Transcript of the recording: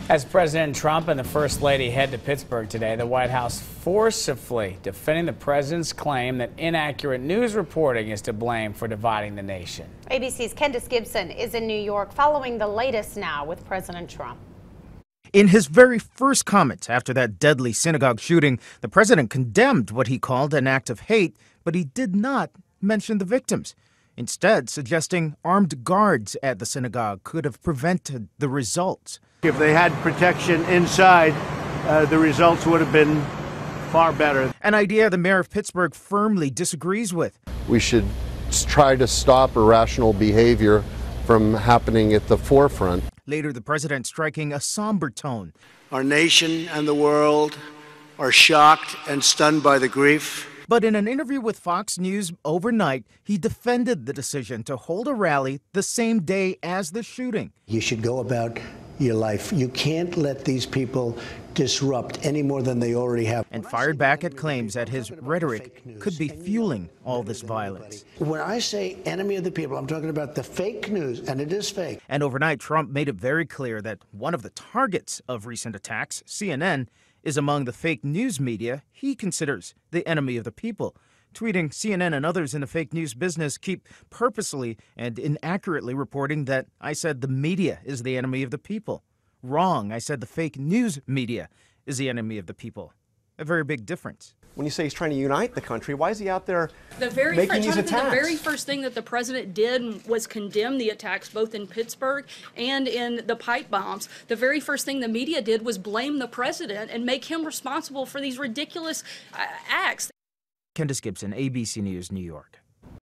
As President Trump and the First Lady head to Pittsburgh today, the White House forcibly defending the president's claim that inaccurate news reporting is to blame for dividing the nation. ABC's Candace Gibson is in New York following the latest now with President Trump. In his very first comments after that deadly synagogue shooting, the president condemned what he called an act of hate, but he did not mention the victims. Instead, suggesting armed guards at the synagogue could have prevented the results. If they had protection inside, the results would have been far better. An idea the mayor of Pittsburgh firmly disagrees with. We should try to stop irrational behavior from happening at the forefront. Later, the president striking a somber tone. Our nation and the world are shocked and stunned by the grief. But in an interview with Fox News overnight, he defended the decision to hold a rally the same day as the shooting. You should go about your life. You can't let these people disrupt any more than they already have. And fired back at claims that his rhetoric could be fueling all this violence. When I say enemy of the people, I'm talking about the fake news, and it is fake. And overnight, Trump made it very clear that one of the targets of recent attacks, CNN, is among the fake news media he considers the enemy of the people. Tweeting, CNN and others in the fake news business keep purposely and inaccurately reporting that I said the media is the enemy of the people. Wrong, I said the fake news media is the enemy of the people. A very big difference. When you say he's trying to unite the country, why is he out there making these attacks? The very first thing that the president did was condemn the attacks both in Pittsburgh and in the pipe bombs. The very first thing the media did was blame the president and make him responsible for these ridiculous acts. Candace Gibson, ABC News, New York.